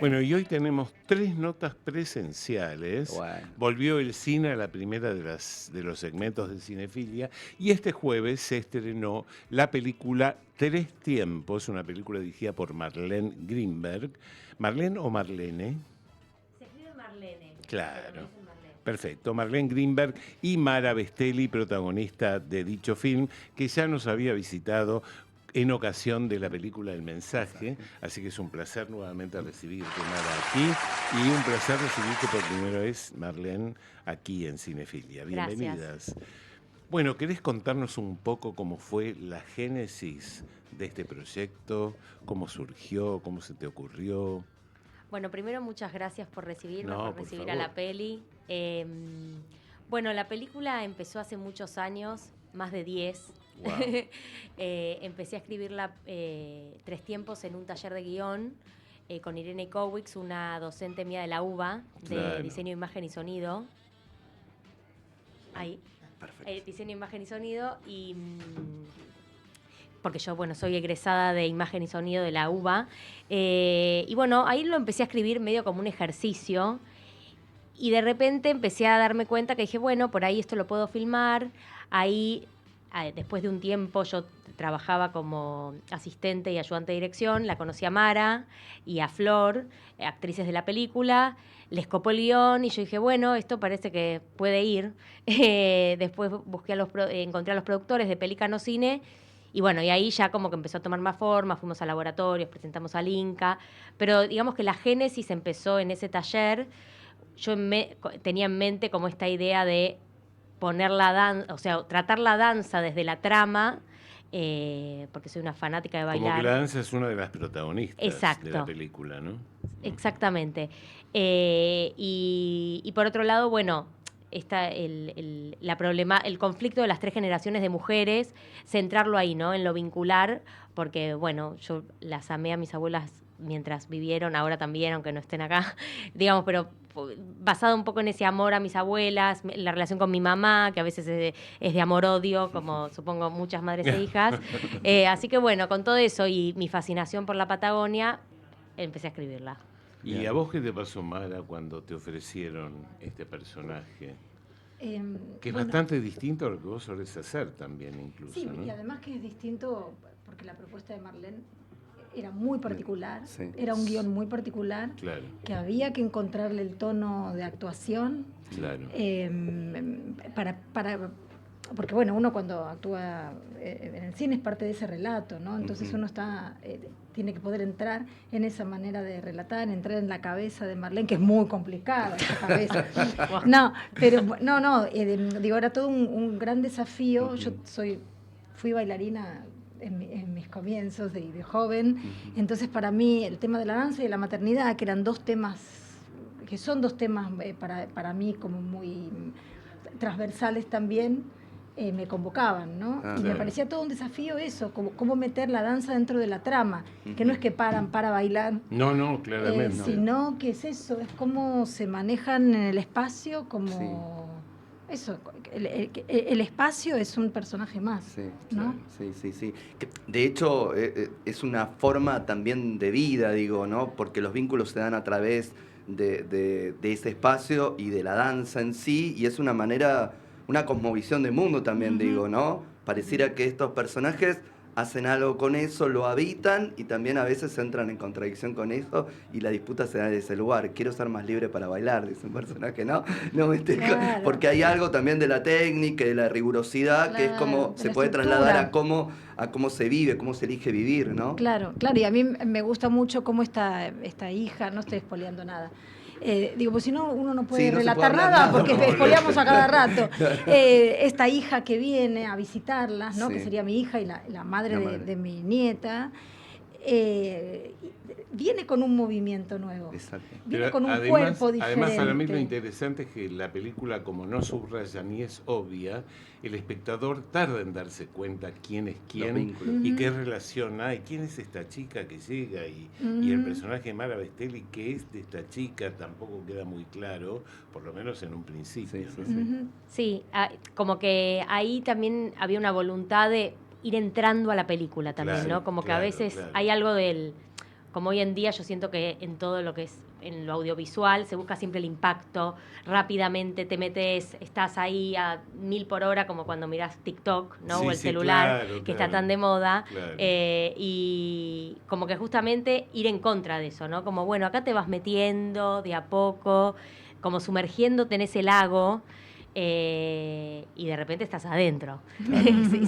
Bueno, y hoy tenemos 3 notas presenciales. Bueno. Volvió el cine a la primera de los segmentos de Cinefilia y este jueves se estrenó la película Tres Tiempos, una película dirigida por Marlene Greenberg. ¿Marlene o Marlene? Se escribe Marlene. Claro. Pero me dicen Marlene. Perfecto, Marlene Greenberg y Mara Bestelli, protagonista de dicho film, que ya nos había visitado en ocasión de la película El Mensaje, así que es un placer nuevamente recibirte, Mara, aquí, y un placer recibirte por primera vez, Marlene, aquí en Cinefilia. Bienvenidas. Gracias. Bueno, ¿querés contarnos un poco cómo fue la génesis de este proyecto? ¿Cómo surgió? ¿Cómo se te ocurrió? Bueno, primero muchas gracias por recibirme, No, por por recibir favor. a la peli. Bueno, la película empezó hace muchos años, más de 10. Wow. Empecé a escribirla Tres Tiempos en un taller de guión con Irene Kowicz, una docente mía de la UBA, de Claro. diseño, imagen y sonido. Ahí. Perfecto. Diseño, imagen y sonido. Porque yo, bueno, soy egresada de imagen y sonido de la UBA. Y bueno, ahí lo empecé a escribir medio como un ejercicio. Y de repente empecé a darme cuenta que dije, bueno, por ahí esto lo puedo filmar. Ahí, después de un tiempo, yo trabajaba como asistente y ayudante de dirección. La conocí a Mara y a Flor, actrices de la película. Les copó el guión y yo dije, bueno, esto parece que puede ir. Después encontré a los productores de Pelícano Cine. Y bueno, y ahí ya como que empezó a tomar más forma, fuimos a laboratorios, presentamos al Inca. Pero digamos que la génesis empezó en ese taller. Yo tenía en mente como esta idea de poner la danza, o sea, tratar la danza desde la trama, porque soy una fanática de bailar. Como que la danza es una de las protagonistas Exacto. de la película, ¿no? Exactamente. Y por otro lado, bueno, está el conflicto de las 3 generaciones de mujeres, centrarlo ahí, ¿no? En lo vincular, porque, bueno, yo las amé a mis abuelas mientras vivieron, ahora también, aunque no estén acá, digamos, pero basado un poco en ese amor a mis abuelas, la relación con mi mamá, que a veces es de amor-odio, como supongo muchas madres e hijas. Así que bueno, con todo eso y mi fascinación por la Patagonia, empecé a escribirla. ¿Y Bien. a vos qué te pasó, Mara, cuando te ofrecieron este personaje? Que es Bueno, bastante distinto a lo que vos solés hacer también, incluso, sí, ¿no? y además que es distinto porque la propuesta de Marlene era muy particular, Sí. era un guión muy particular, Claro, que había que encontrarle el tono de actuación claro. porque bueno, uno cuando actúa en el cine es parte de ese relato, ¿no? Entonces Ujú. uno tiene que poder entrar en esa manera de relatar, entrar en la cabeza de Marlene, que es muy complicada esa cabeza. No, pero digo, era todo un gran desafío. Yo fui bailarina en mis comienzos de joven, entonces para mí el tema de la danza y de la maternidad, que eran son dos temas para mí como muy transversales también, me convocaban, ¿no? Ah, y me claro. parecía todo un desafío eso, cómo meter la danza dentro de la trama, que no es que paran para bailar, No, claramente. sino que es eso, es cómo se manejan en el espacio, como eso, el espacio es un personaje más, Sí, ¿no? claro, sí. De hecho, es una forma también de vida, digo, ¿no? Porque los vínculos se dan a través de ese espacio y de la danza en sí, y es una manera, una cosmovisión de mundo también, digo, ¿no? Pareciera que estos personajes hacen algo con eso, lo habitan y también a veces entran en contradicción con eso y la disputa se da en ese lugar. Quiero ser más libre para bailar, dice un personaje, ¿no? Claro. Porque hay algo también de la técnica, de la rigurosidad, que es Claro, como de se la puede estructura. trasladar a cómo se vive, cómo se elige vivir, ¿no? Claro, y a mí me gusta mucho cómo esta hija, no estoy espoleando nada. Digo, pues si no, uno no puede Sí, no se relatar puede hablar nada, nada, porque no, espoleamos a cada rato. Claro. Esta hija que viene a visitarlas, ¿no? Sí. Que sería mi hija y la madre, La madre. de mi nieta, viene con un movimiento nuevo. Exacto. Viene Pero con un cuerpo diferente. Además, para mí lo interesante es que la película, como no subraya ni es obvia, el espectador tarda en darse cuenta quién es quién vínculos. y qué relación hay, quién es esta chica que llega y el personaje de Mara Bestelli, qué es de esta chica, tampoco queda muy claro, por lo menos en un principio. Sí, ¿no? sí. Sí, como que ahí también había una voluntad de ir entrando a la película también, Claro, ¿no? Como que a claro, veces claro. hay algo como hoy en día yo siento que en todo lo que es en lo audiovisual se busca siempre el impacto, rápidamente te metes, estás ahí a 1000 por hora, como cuando mirás TikTok, ¿no? Sí, O el sí, celular, claro, que claro. está tan de moda. Claro. Y como que justamente ir en contra de eso, ¿no? Como, bueno, acá te vas metiendo de a poco, como sumergiéndote en ese lago. Y de repente estás adentro,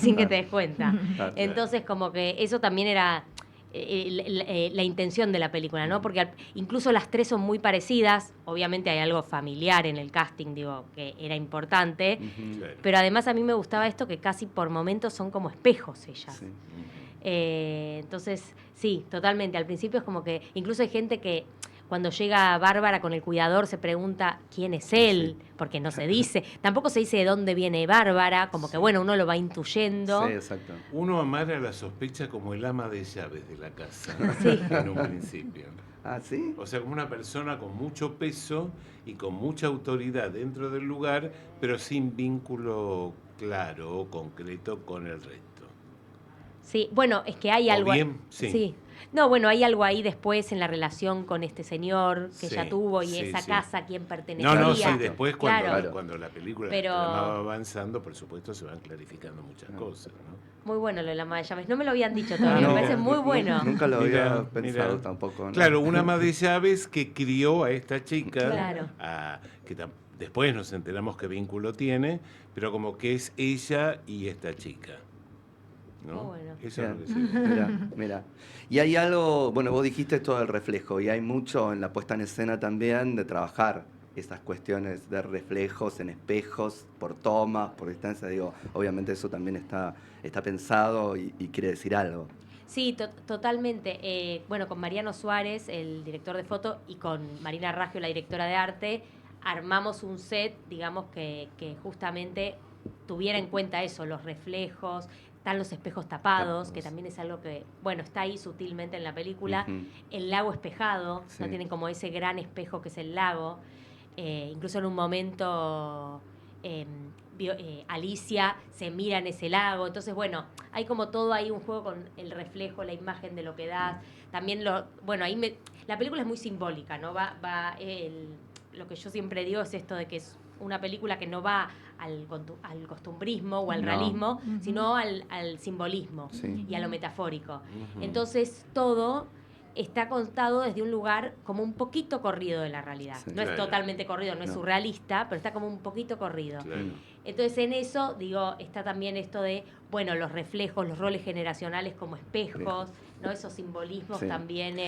sin que te des cuenta. Claro. Entonces, como que eso también era la intención de la película, ¿no? Porque incluso las tres son muy parecidas. Obviamente hay algo familiar en el casting, digo, que era importante. Claro. Pero además a mí me gustaba esto que casi por momentos son como espejos ellas. Sí. Entonces, sí, totalmente. Al principio es como que incluso hay gente que cuando llega Bárbara con el cuidador se pregunta quién es él, porque no se dice. Tampoco se dice de dónde viene Bárbara, como que bueno, uno lo va intuyendo. Sí, exacto. Uno amara la sospecha como el ama de llaves de la casa, Sí. en un principio. Ah, ¿sí? O sea, como una persona con mucho peso y con mucha autoridad dentro del lugar, pero sin vínculo claro o concreto con el resto. Sí, bueno, es que hay ¿O algo. bien? Sí. No, bueno, hay algo ahí después en la relación con este señor que Sí, ella tuvo y sí, esa sí. casa a quién pertenecía. No, sí, Exacto. después cuando, Claro. cuando la película Pero- va avanzando, por supuesto, se van clarificando muchas cosas, ¿no? Muy bueno lo de la ama de llaves. No me lo habían dicho todavía, no, me parece muy bueno. Nunca lo había Mira, pensado mira. tampoco, ¿no? Claro, una ama de llaves que crió a esta chica, Claro. después nos enteramos qué vínculo tiene, pero como que es ella y esta chica, ¿no? Muy bueno. Eso es lo que se Bien. ve. Mira. Y hay algo, bueno, vos dijiste esto del reflejo, y hay mucho en la puesta en escena también de trabajar esas cuestiones de reflejos en espejos, por tomas, por distancia. Digo, obviamente eso también está pensado y quiere decir algo. Sí, totalmente. Bueno, con Mariano Suárez, el director de foto, y con Marina Raggio, la directora de arte, armamos un set, digamos, que justamente tuviera en cuenta eso, los reflejos. Están los espejos tapados, que también es algo que, bueno, está ahí sutilmente en la película. Ujú. El lago espejado, Sí. ¿no? Tienen como ese gran espejo que es el lago. Incluso en un momento Alicia se mira en ese lago. Entonces, bueno, hay como todo ahí un juego con el reflejo, la imagen de lo que das. También la película es muy simbólica, ¿no? Lo que yo siempre digo es esto de que es una película que no va al costumbrismo o al No. realismo, sino al simbolismo Sí. y a lo metafórico. Ujú. Entonces, todo está contado desde un lugar como un poquito corrido de la realidad. Sí. No es Claro. totalmente corrido, no es No. surrealista, pero está como un poquito corrido. Claro. Entonces, en eso, digo, está también esto de, bueno, los reflejos, los roles generacionales como espejos, ¿no? Esos simbolismos Sí. también.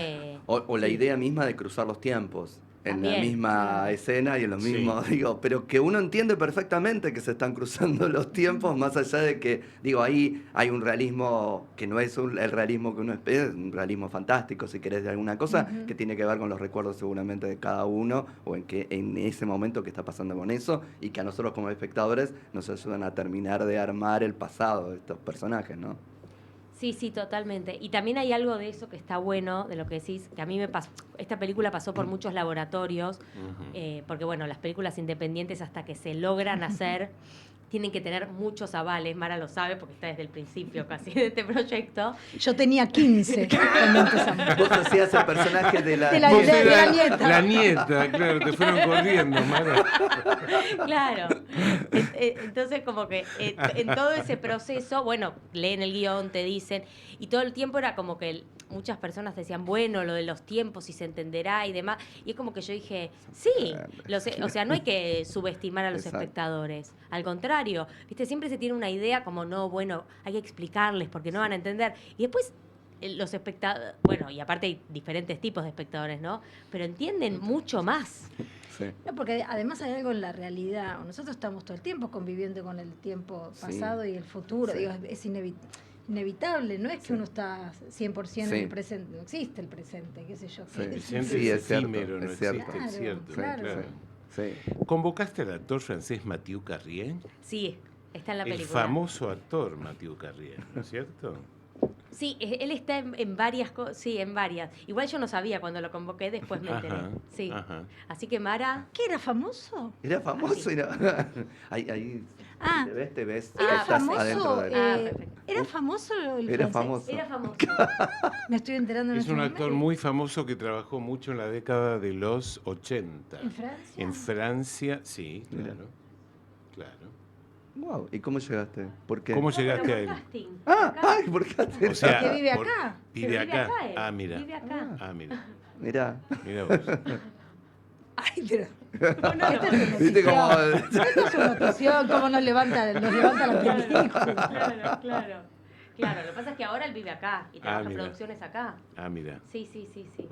O la sí. idea misma de cruzar los tiempos. En la También. misma escena y en los Sí. mismos, digo, pero que uno entiende perfectamente que se están cruzando los tiempos, más allá de que, digo, ahí hay un realismo que no es el realismo que uno espera, es un realismo fantástico, si querés, de alguna cosa, que tiene que ver con los recuerdos seguramente de cada uno, o en ese momento que está pasando con eso, y que a nosotros como espectadores nos ayudan a terminar de armar el pasado de estos personajes, ¿no? Sí, sí, totalmente. Y también hay algo de eso que está bueno, de lo que decís, que a mí me pasó. Esta película pasó por muchos laboratorios, Ujú. porque bueno, las películas independientes hasta que se logran hacer tienen que tener muchos avales. Mara lo sabe porque está desde el principio casi de este proyecto. Yo tenía 15 cuando empezamos. Vos hacías el personaje de la... De la- Vos de la eras nieta. La nieta, claro, te fueron corriendo, Mara. Claro. Entonces, como que en todo ese proceso, bueno, leen el guión, te dicen, y todo el tiempo era como que muchas personas decían, bueno, lo de los tiempos, si se entenderá y demás. Y es como que yo dije, sí, o sea, no hay que subestimar a los Exacto. espectadores. Al contrario, ¿viste? Siempre se tiene una idea como, no, bueno, hay que explicarles porque no van a entender. Y después los espectadores, bueno, y aparte hay diferentes tipos de espectadores, ¿no? Pero entienden mucho más. Sí. No, porque además hay algo en la realidad. Nosotros estamos todo el tiempo conviviendo con el tiempo Sí. pasado y el futuro. Sí. Digo, es inevitable. No es que uno está 100% en Sí. el presente. No existe el presente, qué sé yo. Sí. El qué- presente Sí, es es cierto, efímero, no es cierto. existe, es cierto. Claro, claro. Sí. ¿Convocaste al actor francés Mathieu Carrier? Sí, está en la El película. famoso actor Mathieu Carrier, ¿no es cierto? Sí, él está en varias cosas, sí, en varias. Igual yo no sabía cuando lo convoqué, después me enteré. Ajá, Sí. ajá. Así que Mara, ¿Qué era famoso? Era famoso, Sí. era. Ahí Ah, te ves, Ah, estás perfecto. adentro famoso. de él. perfecto. ¿Era famoso el Era francés? famoso. Era famoso. Me estoy enterando en Es este un momento. actor muy famoso que trabajó mucho en la década de los 80. ¿En Francia? En Francia, sí, Mira. claro. Claro. Wow, ¿y cómo llegaste? ¿Por qué? ¿Cómo No, pero llegaste por a él? casting. Ah, acá. ay, ¿por qué haces? O sea, Que vive por- acá. Vive Pero vive acá. acá él. Ah, mira. Vive acá. Ah, mira. Mirá. Mira vos. Ay, pero. No, no, Esto es una ¿Viste cómo? notición. Esto es una notición, cómo nos levanta la película. Claro. Claro, lo que pasa es que ahora él vive acá y trabaja en mira. producciones acá. Ah, mira. Sí.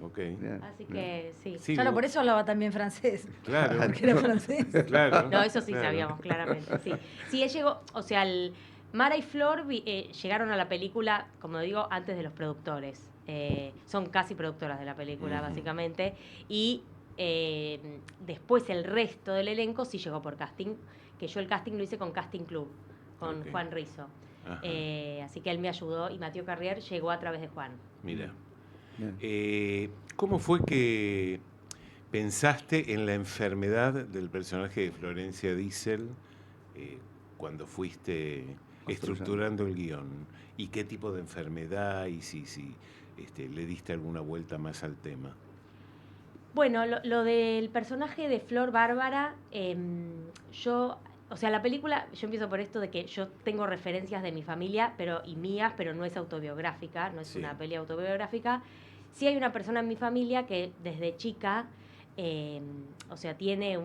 Ok. Bien. Así que sí. Sí, Claro, por eso hablaba también francés. Claro. Porque era francés. Claro. No, eso sí claro. sabíamos, claramente, sí. Sí, él llegó, o sea, Mara y Flor llegaron a la película, como digo, antes de los productores. Son casi productoras de la película, Ujú. básicamente. Y después el resto del elenco sí llegó por casting, que yo el casting lo hice con Casting Club, con Ok. Juan Rizzo. Ajá. Así que él me ayudó y Mathieu Carrier llegó a través de Juan. Mira. Bien. ¿Cómo fue que pensaste en la enfermedad del personaje de Florencia Diesel cuando fuiste estructurando el guión? ¿Y qué tipo de enfermedad? Y si le diste alguna vuelta más al tema. Bueno, lo del personaje de Flor Bárbara, o sea, la película, yo empiezo por esto de que yo tengo referencias de mi familia y mías, pero no es autobiográfica, no es Sí. una peli autobiográfica. Sí hay una persona en mi familia que desde chica, o sea, tiene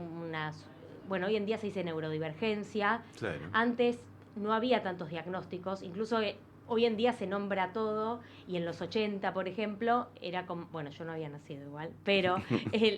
bueno, hoy en día se dice neurodivergencia. Claro. Antes no había tantos diagnósticos, incluso hoy en día se nombra todo y en los 80, por ejemplo, era como, bueno, yo no había nacido igual, pero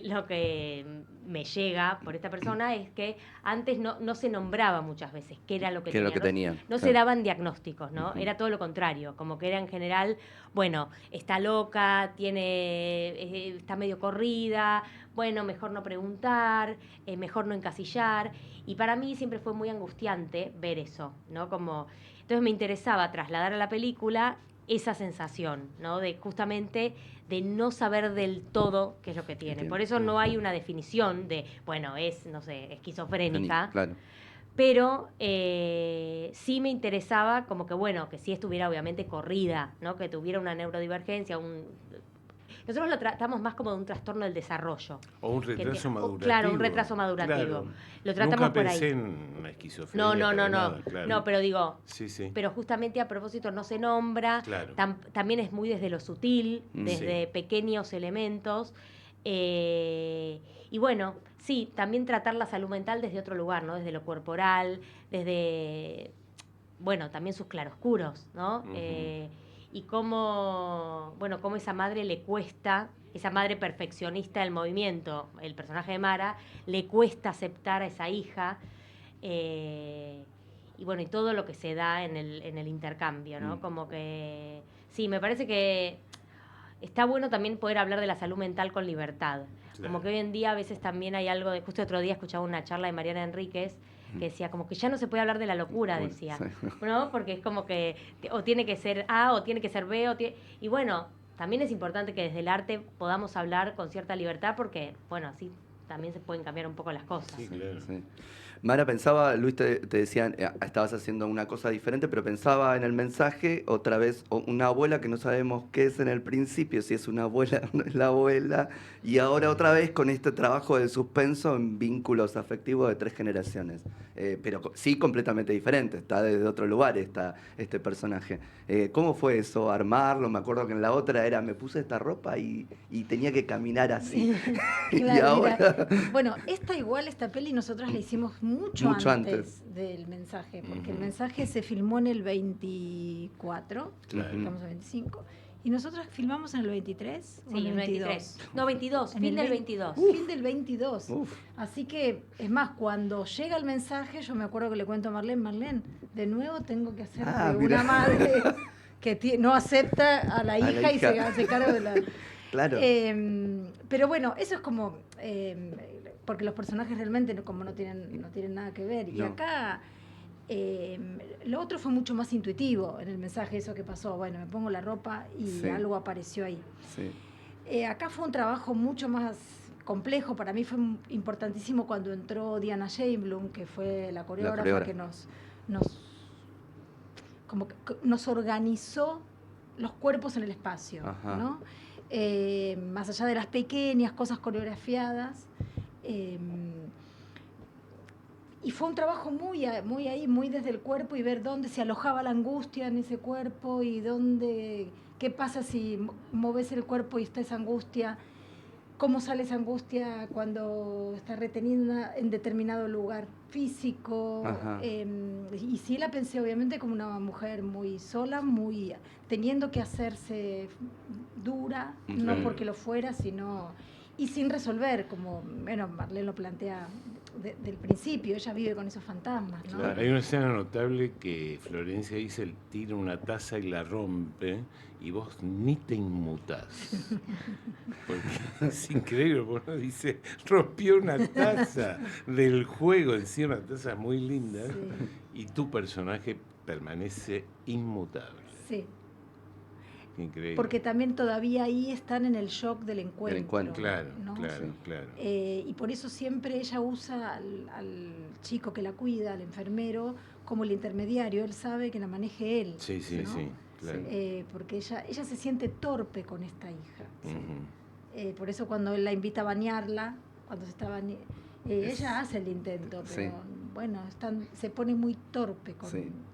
lo que me llega por esta persona es que antes no se nombraba muchas veces qué era lo que ¿Qué es tenía. lo que tenían? No se Claro. daban diagnósticos, ¿no? Ujú. Era todo lo contrario, como que era en general, bueno, está loca, está medio corrida, bueno, mejor no preguntar, mejor no encasillar. Y para mí siempre fue muy angustiante ver eso, ¿no? Entonces me interesaba trasladar a la película esa sensación, ¿no? De justamente de no saber del todo qué es lo que tiene. Entiendo. Por eso no hay una definición de, bueno, es, no sé, esquizofrénica. Claro. Pero sí me interesaba como que, bueno, que sí estuviera obviamente corrida, ¿no? Que tuviera una neurodivergencia, nosotros lo tratamos más como de un trastorno del desarrollo. O un retraso madurativo. Claro, un retraso madurativo. Claro. Lo tratamos Nunca por ahí. pensé en una esquizofrenia. No. Nada, claro. No, pero digo, Sí. pero justamente a propósito no se nombra, Claro. también es muy desde lo sutil, desde Sí. pequeños elementos. Y bueno, sí, también tratar la salud mental desde otro lugar, ¿no? Desde lo corporal, desde, bueno, también sus claroscuros, ¿no? Ujú. Y cómo esa madre le cuesta, esa madre perfeccionista del movimiento, el personaje de Mara, le cuesta aceptar a esa hija. Y bueno, y todo lo que se da en el intercambio, ¿no? Como que, sí, me parece que está bueno también poder hablar de la salud mental con libertad. Claro. Como que hoy en día a veces también hay algo de, justo otro día escuchaba una charla de Mariana Enríquez que decía como que ya no se puede hablar de la locura, decía, ¿no? Porque es como que o tiene que ser A o tiene que ser B, y bueno, también es importante que desde el arte podamos hablar con cierta libertad porque, bueno, así también se pueden cambiar un poco las cosas. Sí, claro. Sí. Mara, pensaba, Luis te decía, estabas haciendo una cosa diferente, pero pensaba en el mensaje, otra vez, una abuela que no sabemos qué es en el principio, si es una abuela o no es la abuela, y ahora otra vez con este trabajo de suspenso en vínculos afectivos de 3 generaciones, pero sí completamente diferente, está desde otro lugar este personaje. ¿Cómo fue eso, armarlo? Me acuerdo que en la otra era, me puse esta ropa y tenía que caminar así. Y Claro, ahora... mira, bueno, esta peli nosotros la hicimos mucho antes del mensaje, porque el mensaje se filmó en el 24, Claro. estamos en 25, y nosotros filmamos en el 23 o en Sí, el el 22. 23. No, 22, En fin el del 20. 22. Fin del 22. Uf. Así que, es más, cuando llega el mensaje, yo me acuerdo que le cuento a Marlene, de nuevo tengo que hacer de mira. una madre que no acepta a la hija y se hace cargo de la... Claro. Pero bueno, eso es como... porque los personajes realmente como no tienen nada que ver. Y No. acá Lo otro fue mucho más intuitivo en el mensaje, eso que pasó. Bueno, me pongo la ropa y algo apareció ahí. Sí. Acá fue un trabajo mucho más complejo. Para mí fue importantísimo cuando entró Diana Scheinblum, que fue la coreógrafa que nos organizó los cuerpos en el espacio, ¿no? Más allá de las pequeñas cosas coreografiadas. Y fue un trabajo muy ahí, muy desde el cuerpo, y ver dónde se alojaba la angustia en ese cuerpo y qué pasa si moves el cuerpo y está esa angustia, cómo sale esa angustia cuando está retenida en determinado lugar físico. Y sí la pensé obviamente como una mujer muy sola, muy teniendo que hacerse dura, no porque lo fuera, sino y sin resolver, como Marlene lo plantea del principio. Ella vive con esos fantasmas, ¿no? Claro, hay una escena notable que Florencia Isel tira una taza y la rompe y vos ni te inmutás. Porque es increíble, porque uno dice, rompió una taza del juego, encima una taza muy linda, y tu personaje permanece inmutable. Sí. Increíble. Porque también todavía ahí están en el shock del encuentro. Claro, ¿no? claro. Y por eso siempre ella usa al chico que la cuida, al enfermero, como el intermediario. Él sabe que la maneje él. Sí, claro. Porque ella se siente torpe con esta hija. Por eso cuando él la invita a bañarla, cuando se está ella hace el intento, pero bueno, se pone muy torpe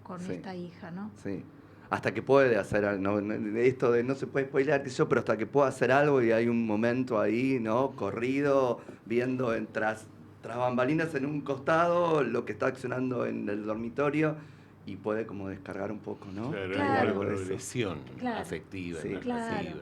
con esta hija, ¿no? Sí. Hasta que puede hacer algo, esto de no se puede spoilear, pero hasta que pueda hacer algo, y hay un momento ahí, ¿no? Corrido, viendo tras bambalinas en un costado lo que está accionando en el dormitorio, y puede como descargar un poco, ¿no? Claro, hay algo de progresión afectiva.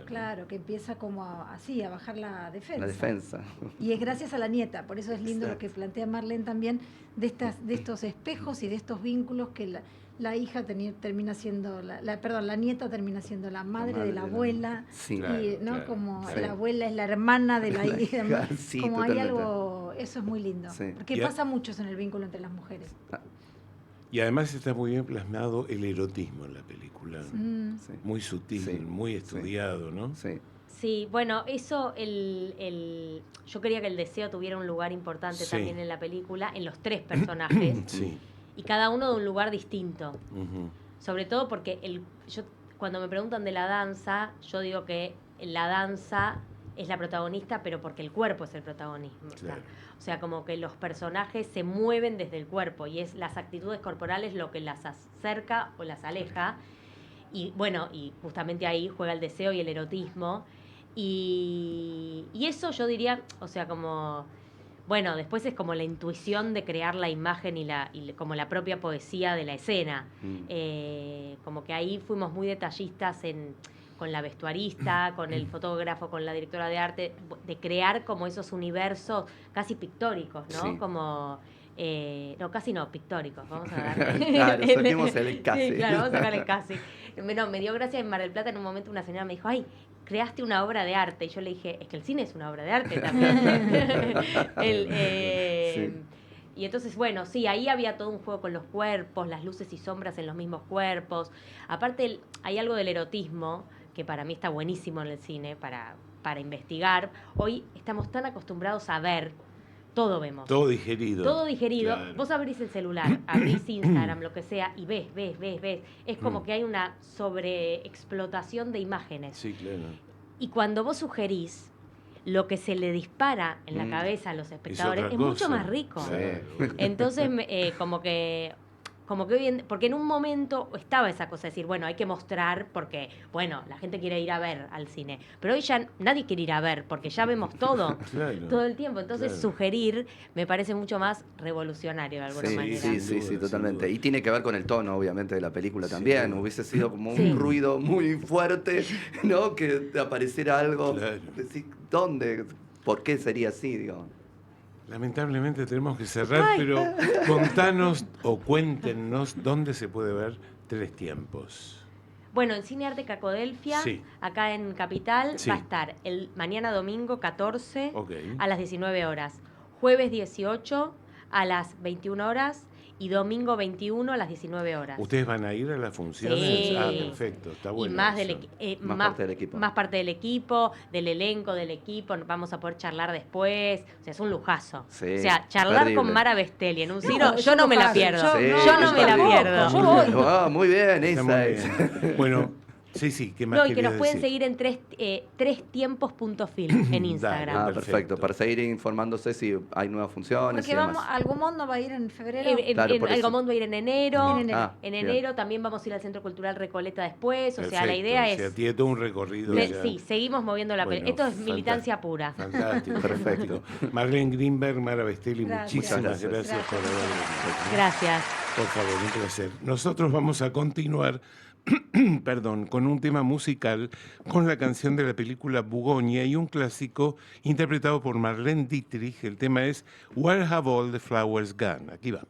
Claro, que empieza como a bajar la defensa. La defensa. Y es gracias a la nieta, por eso es lindo lo que plantea Marlene también, de estos espejos y de estos vínculos que la hija termina siendo, la nieta termina siendo la madre de la abuela, ¿no? Como la abuela es la hermana de la hija, como hay algo, eso es muy lindo, porque pasa mucho en el vínculo entre las mujeres. Y además está muy bien plasmado el erotismo en la película, muy sutil, muy estudiado, ¿no? Sí, bueno, eso, yo quería que el deseo tuviera un lugar importante también en la película, en los tres personajes. Y cada uno de un lugar distinto. Sobre todo porque cuando me preguntan de la danza, yo digo que la danza es la protagonista, pero porque el cuerpo es el protagonista. Claro. O sea, como que los personajes se mueven desde el cuerpo y es las actitudes corporales lo que las acerca o las aleja. Y bueno, y justamente ahí juega el deseo y el erotismo. Y eso yo diría, o sea, como... Bueno, después es como la intuición de crear la imagen y como la propia poesía de la escena. Como que ahí fuimos muy detallistas con la vestuarista, con el fotógrafo, con la directora de arte, de crear como esos universos casi pictóricos, ¿no? Como... no, casi no, pictóricos. Vamos a darle. Claro, saquemos el casi. Sí, claro, vamos a sacar el casi. Me dio gracia en Mar del Plata, en un momento una señora me dijo, ay, creaste una obra de arte. Y yo le dije, es que el cine es una obra de arte también. Y entonces, bueno, sí, ahí había todo un juego con los cuerpos, las luces y sombras en los mismos cuerpos. Aparte, hay algo del erotismo, que para mí está buenísimo en el cine, para investigar. Hoy estamos tan acostumbrados a ver, todo vemos. Todo digerido. Todo digerido. Claro. Vos abrís el celular, abrís Instagram, lo que sea, y ves. Es como que hay una sobreexplotación de imágenes. Sí, claro. Y cuando vos sugerís, lo que se le dispara en la cabeza a los espectadores es mucho más rico. Claro. Entonces, como que hoy porque en un momento estaba esa cosa de decir, bueno, hay que mostrar porque, bueno, la gente quiere ir a ver al cine. Pero hoy ya nadie quiere ir a ver porque ya vemos todo, todo el tiempo. Entonces, sugerir me parece mucho más revolucionario de alguna manera. Sí, totalmente. Y tiene que ver con el tono, obviamente, de la película también. Hubiese sido como un ruido muy fuerte, ¿no? Que apareciera algo. Claro. Decir, ¿dónde? ¿Por qué sería así, digamos? Lamentablemente tenemos que cerrar, pero contanos o cuéntenos dónde se puede ver Tres Tiempos. Bueno, en Cine Arte Cacodelfia, acá en Capital, va a estar el mañana domingo 14 a las 19 horas, jueves 18 a las 21 horas y domingo 21 a las 19 horas. ¿Ustedes van a ir a las funciones? Sí. Ah, perfecto, está bueno. Y más, eso. Más parte del equipo. Más parte del equipo, del elenco del equipo, vamos a poder charlar después. O sea, es un lujazo. Sí, o sea, charlar imperdible. con Mara Bestelli en un No, ciro, es yo un no me la lujazo. pierdo. Sí, Yo no me la tampoco. pierdo. Yo voy. Ah, muy bien, Está muy esa es. bien. Bueno, sí, ¿qué más No, y que querías nos pueden decir? seguir en trestiempos.film en Instagram. Ah, Perfecto. perfecto. Para seguir informándose si hay nuevas funciones Porque y demás. vamos, Algomón no va a ir en febrero. Claro, por eso. Algomón va a ir en enero. En enero. Ah, En bien. enero también vamos a ir al Centro Cultural Recoleta después. O sea, la Perfecto, idea o sea, es... tiene todo un recorrido. ya. Sí, seguimos moviendo la Bueno, pelota. Esto es militancia pura. Fantástico, Perfecto. perfecto. Marlene Greenberg, Mara Bestelli, Gracias. muchísimas Muchas gracias por haber venido. Gracias. Por favor, un placer. Nosotros vamos a continuar, perdón, con un tema musical, con la canción de la película Bugonia y un clásico interpretado por Marlene Dietrich. El tema es Where Have All the Flowers Gone. Aquí va.